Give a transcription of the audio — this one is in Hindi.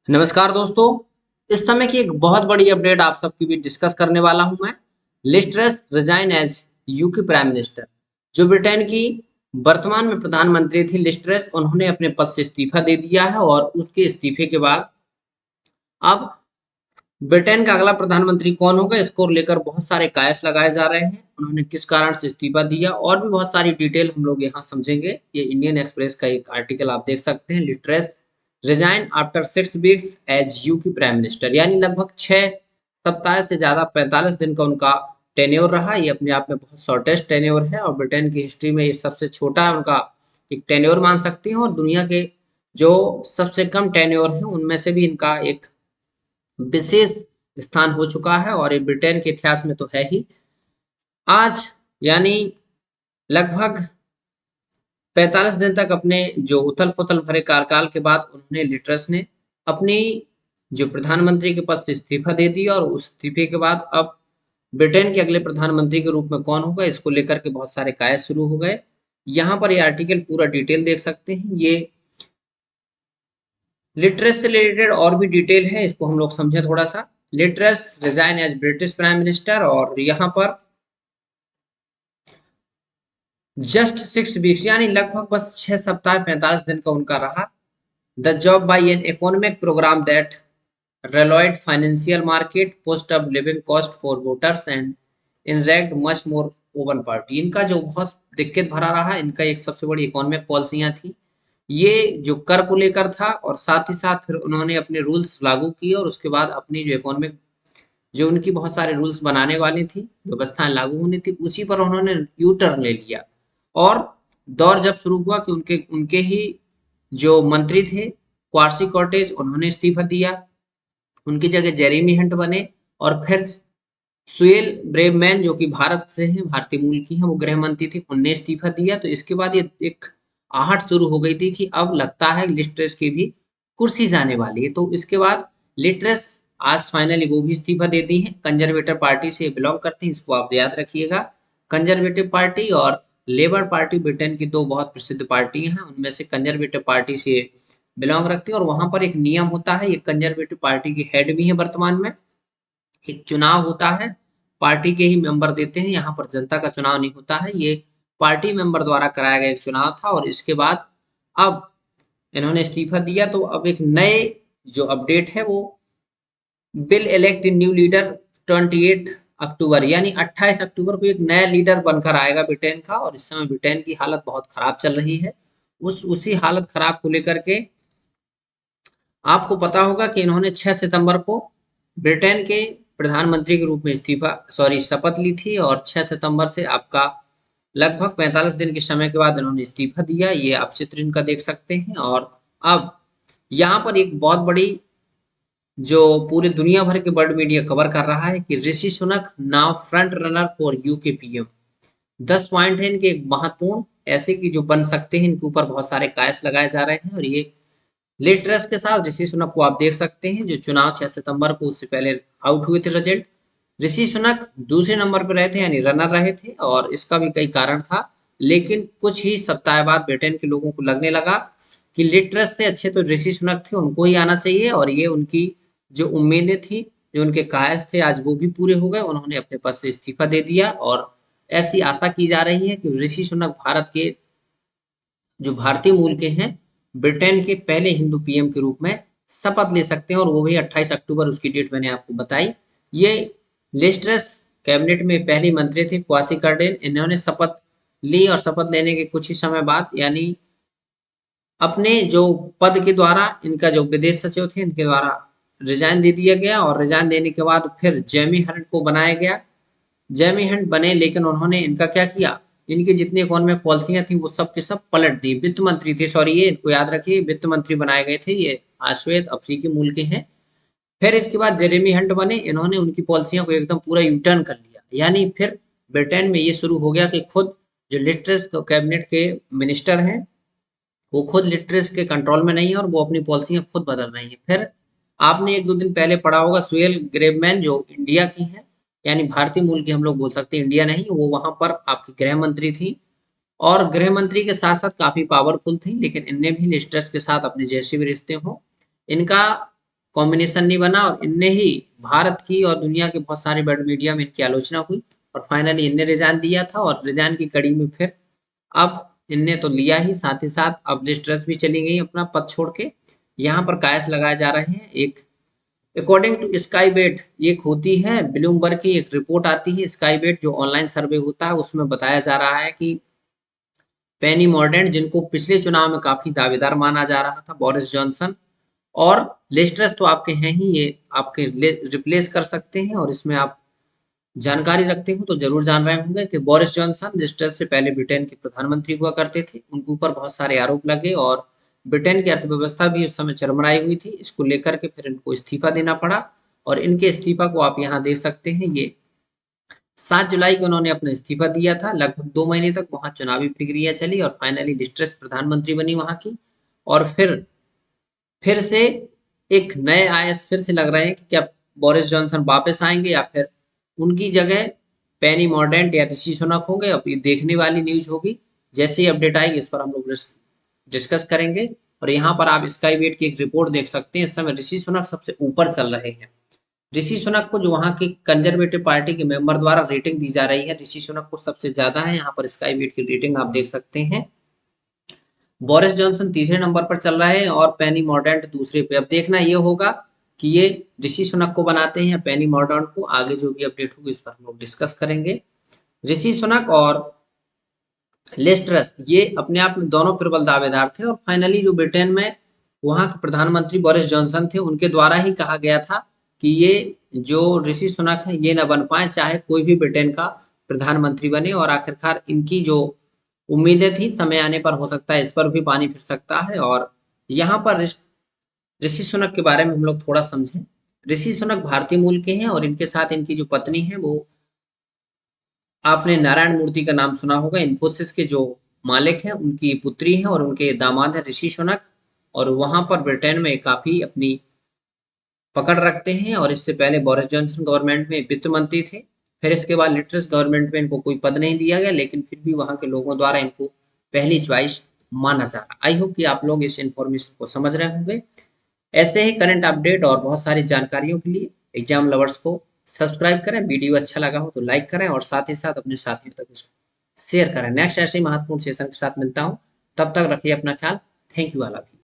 नमस्कार दोस्तों। इस समय की एक बहुत बड़ी अपडेट आप सबके बीच डिस्कस करने वाला हूं मैं। Liz Truss resign as UK prime minister. जो ब्रिटेन की वर्तमान में प्रधानमंत्री थी लिज ट्रस, उन्होंने अपने पद से इस्तीफा दे दिया है और उसके इस्तीफे के बाद अब ब्रिटेन का अगला प्रधानमंत्री कौन होगा, इसको लेकर बहुत सारे कयास लगाए जा रहे हैं। उन्होंने किस कारण से इस्तीफा दिया और भी बहुत सारी डिटेल हम लोग यहाँ समझेंगे। ये इंडियन एक्सप्रेस का एक आर्टिकल आप देख सकते हैं। Liz Truss resign after 6 weeks as UK prime minister, यानी लगभग 6 सप्ताह से ज्यादा 45 दिन का उनका टेन्योर रहा। ये अपने आप में बहुत शॉर्टेस्ट टेन्योर है और ब्रिटेन की हिस्ट्री में ये सबसे छोटा उनका एक टेन्योर मान सकते हैं, और दुनिया के जो सबसे कम टेन्योर है उनमें से भी इनका एक विशेष स्थान हो चुका है, और ये ब्रिटेन के इतिहास में तो है ही। आज यानी लगभग 45 दिन तक अपने जो उथल पुथल भरे कार्यकाल के बाद उन्होंने लिज ट्रस ने अपनी जो प्रधानमंत्री के पद से इस्तीफा दे दिया, और उस इस्तीफे के बाद अब ब्रिटेन के अगले प्रधानमंत्री के रूप में कौन होगा, इसको लेकर के बहुत सारे कायस शुरू हो गए। यहाँ पर ये आर्टिकल पूरा डिटेल देख सकते हैं। ये लिज ट्रस से रिलेटेड और भी डिटेल है, इसको हम लोग समझें थोड़ा सा। Liz Truss resign as British prime minister, और यहाँ पर जस्ट 6 वीक्स यानी लगभग बस 6 सप्ताह 45 दिन का उनका रहा। The job by an economic programme that reloaded financial market, pushed up living cost for voters and inject much more open party. इनका जो बहुत दिक्कत भरा रहा, इनका एक सबसे बड़ी इकोनॉमिक पॉलिसियां थी। ये जो कर को लेकर था, और साथ ही साथ फिर उन्होंने अपने रूल्स लागू किए, और उसके बाद अपनी जो इकोनॉमिक जो उनकी बहुत सारे रूल्स बनाने वाली थी, व्यवस्थाएं लागू होनी थी, उसी पर उन्होंने यू टर्न ले लिया। और दौर जब शुरू हुआ कि उनके उनके ही जो मंत्री थे क्वार्सी कॉटेज, उन्होंने इस्तीफा दिया, उनकी जगह जेरेमी हंट बने। और फिर सुएल ब्रेवमैन जो कि भारत से हैं, भारतीय मूल की हैं, वो गृह मंत्री थी, उनने इस्तीफा दिया। तो इसके बाद ये एक आहट शुरू हो गई थी कि अब लगता है लिज ट्रस की भी कुर्सी जाने वाली है। तो इसके बाद लिज ट्रस आज फाइनली वो भी इस्तीफा दे दी है। कंजर्वेटिव पार्टी से बिलोंग करती हैं, इसको आप याद रखिएगा। कंजर्वेटिव पार्टी और लेबर पार्टी ब्रिटेन की दो बहुत प्रसिद्ध पार्टी हैं, उनमें से कंजर्वेटिव पार्टी से बिलोंग रखती है। और वहां पर एक नियम होता है, ये कंजर्वेटिव पार्टी की हेड भी है वर्तमान में। एक चुनाव होता है, पार्टी के ही मेंबर देते हैं, यहाँ पर जनता का चुनाव नहीं होता है। ये पार्टी मेंबर द्वारा कराया गया एक चुनाव था। और इसके बाद अब इन्होंने इस्तीफा दिया, तो अब एक नए जो अपडेट है वो बिल इलेक्ट न्यू लीडर 28 अक्टूबर, यानी 28 अक्टूबर को एक नया लीडर बनकर आएगा ब्रिटेन का। और इस समय ब्रिटेन की हालत बहुत खराब चल रही है। उसी हालत खराब को लेकर के आपको पता होगा कि इन्होंने 6 सितंबर को ब्रिटेन के प्रधानमंत्री के रूप में शपथ ली थी, और 6 सितंबर से आपका लगभग 45 दिन के समय के बाद इन्होंने इस्तीफा दिया। ये आप चित्र इनका देख सकते हैं। और अब यहाँ पर एक बहुत बड़ी जो पूरे दुनिया भर के वर्ल्ड मीडिया कवर कर रहा है कि Rishi Sunak now front runner for UK PM. 10 पॉइंट है इनके एक महत्वपूर्ण, ऐसे कि जो बन सकते हैं, इनके ऊपर बहुत सारे कायस लगाए जा रहे हैं। और ये लिज ट्रस के साथ ऋषि सुनक को आप देख सकते हैं, जो चुनाव 6 सितंबर को उससे पहले आउट हुए थे रिजल्ट। ऋषि सुनक दूसरे नंबर पर रहे थे, यानी रनर रहे थे, और इसका भी कई कारण था। लेकिन कुछ ही सप्ताह बाद ब्रिटेन के लोगों को लगने लगा कि लिज ट्रस से अच्छे तो ऋषि सुनक थे, उनको ही आना चाहिए। और ये उनकी जो उम्मीदें थी, जो उनके कायस थे, आज वो भी पूरे हो गए। उन्होंने अपने पद से इस्तीफा दे दिया, और ऐसी आशा की जा रही है कि ऋषि सुनक भारत के जो भारतीय मूल के हैं, ब्रिटेन के पहले हिंदू पीएम के रूप में शपथ ले सकते हैं, और वो भी 28 अक्टूबर, उसकी डेट मैंने आपको बताई। ये लिज ट्रस कैबिनेट में पहली मंत्री थे, क्वासी कार्डेन, इन्होंने शपथ ली, और शपथ लेने के कुछ ही समय बाद, यानी अपने जो पद के द्वारा, इनका जो विदेश सचिव थे, इनके द्वारा रिजाइन दे दिया गया। और रिजाइन देने के बाद फिर जेमी हंट को बनाया गया। जेमी हंट बने, लेकिन उन्होंने इनका क्या किया, इनकी जितनी इकोनॉमिक पॉलिसियां थी वो सब के सब पलट दी। वित्त मंत्री थे, सॉरी, ये इनको याद रखिए, वित्त मंत्री बनाए गए थे। ये आश्वेत अफ्रीकी मूल के हैं। फिर इसके बाद जेरेमी हंट बने, इन्होंने उनकी पॉलिसियों को एकदम पूरा यू टर्न कर लिया। यानी फिर ब्रिटेन में ये शुरू हो गया कि खुद जो लिज ट्रस कैबिनेट के मिनिस्टर हैं, वो खुद लिज ट्रस के कंट्रोल में नहीं है, और वो अपनी पॉलिसियां खुद बदल रही है। फिर आपने 1-2 दिन पहले पढ़ा होगा, सुएल ग्रेवमैन जो इंडिया की है, यानी भारतीय मूल की हम लोग बोल सकते हैं, इंडिया नहीं, वो वहां पर आपकी गृह मंत्री थी। और गृह मंत्री के साथ-साथ काफ़ी पावरफुल थी, लेकिन इनने भी लिज ट्रस के साथ अपने जैसे भी रिश्ते हों, इनका कॉम्बिनेशन नहीं बना और इनने ही भारत की और दुनिया के बहुत सारे बड़े मीडिया में इनकी आलोचना हुई और फाइनली इनने रिजाइन दिया था और रिजाइन की कड़ी में फिर अब इनने तो लिया ही, साथ ही साथ अब लिज ट्रस भी चली गई अपना पद छोड़ के। यहाँ पर कयास लगाए जा रहे हैं। एक अकॉर्डिंग टू स्काई बेट एक होती है ब्लूमबर्ग की एक रिपोर्ट आती है स्काई बेट जो ऑनलाइन सर्वे होता है, उसमें बताया जा रहा है कि पेनी मॉर्डेंट जिनको पिछले चुनाव में काफी दावेदार माना जा रहा था, बोरिस जॉनसन और लिज ट्रस तो आपके हैं ही, ये आपके रिप्लेस कर सकते हैं। और इसमें आप जानकारी रखते हो तो जरूर जान रहे होंगे कि बोरिस जॉनसन लिज ट्रस से पहले ब्रिटेन के प्रधानमंत्री हुआ करते थे, उनके ऊपर बहुत सारे आरोप लगे और ब्रिटेन की अर्थव्यवस्था भी उस समय चरमराई हुई थी। इसको लेकर के फिर इनको इस्तीफा देना पड़ा और इनके इस्तीफा को आप यहाँ देख सकते हैं। ये 7 जुलाई को उन्होंने अपना इस्तीफा दिया था। लगभग 2 महीने तक वहां चुनावी प्रक्रिया चली और फाइनली लिज ट्रस प्रधानमंत्री बनी वहां की। और फिर से एक नए आईएएस फिर से लग रहे हैं कि क्या बोरिस जॉनसन वापस आएंगे या फिर उनकी जगह पेनी मॉर्डेंट या ऋषि सुनक होंगे। अब ये देखने वाली न्यूज होगी, जैसे ही अपडेट आएगी इस पर हम लोग डिस्कस करेंगे। और यहाँ पर आप स्काई वेट की एक रिपोर्ट देख सकते हैं, इस समय ऋषि सुनक सबसे ऊपर चल रहे हैं। ऋषि सुनक को जो वहाँ की कंजर्वेटिव पार्टी के मेंबर द्वारा रेटिंग दी जा रही है, ऋषि सुनक को सबसे ज्यादा है। यहाँ पर स्काई वेट की रेटिंग आप देख सकते हैं। बोरिस जॉनसन तीसरे नंबर पर चल रहा है और पेनी मॉर्डेंट दूसरे पे। अब देखना ये होगा कि ये ऋषि सुनक को बनाते हैं या पेनी मॉर्डेंट को, आगे जो भी अपडेट होगी इस पर हम लोग डिस्कस करेंगे। ऋषि सुनक और लिज ट्रस ये अपने आप में दोनों प्रबल दावेदार थे और फाइनली जो ब्रिटेन में वहां के प्रधानमंत्री बोरिस जॉनसन थे उनके द्वारा ही कहा गया था कि ये जो ऋषि सुनक है ये न बन पाए, चाहे कोई भी ब्रिटेन का प्रधानमंत्री बने। और आखिरकार इनकी जो उम्मीदें थी समय आने पर हो सकता है इस पर भी पानी फिर सकता है। और यहाँ पर ऋषि सुनक के बारे में हम लोग थोड़ा समझें। ऋषि सुनक भारतीय मूल के हैं और इनके साथ इनकी जो पत्नी है वो, आपने नारायण मूर्ति का नाम सुना होगा, इन्फोसिस के जो मालिक हैं उनकी पुत्री हैं और उनके दामाद है ऋषि सुनक। और वहां पर ब्रिटेन में काफी अपनी पकड़ रखते हैं और इससे पहले बोरिस जॉनसन गवर्नमेंट में वित्त मंत्री थे। फिर इसके बाद लिज ट्रस गवर्नमेंट में इनको कोई पद नहीं दिया गया, लेकिन फिर भी वहां के लोगों द्वारा इनको पहली च्वाइस माना जा रहा। आई होप कि आप लोग इस इंफॉर्मेशन को समझ रहे होंगे। ऐसे ही करंट अपडेट और बहुत सारी जानकारियों के लिए एग्जाम लवर्स को सब्सक्राइब करें। वीडियो अच्छा लगा हो तो लाइक करें और साथ ही साथ अपने साथियों तक इसको शेयर करें। नेक्स्ट ऐसे ही महत्वपूर्ण सेशन के साथ मिलता हूं, तब तक रखिए अपना ख्याल। Thank you all of you.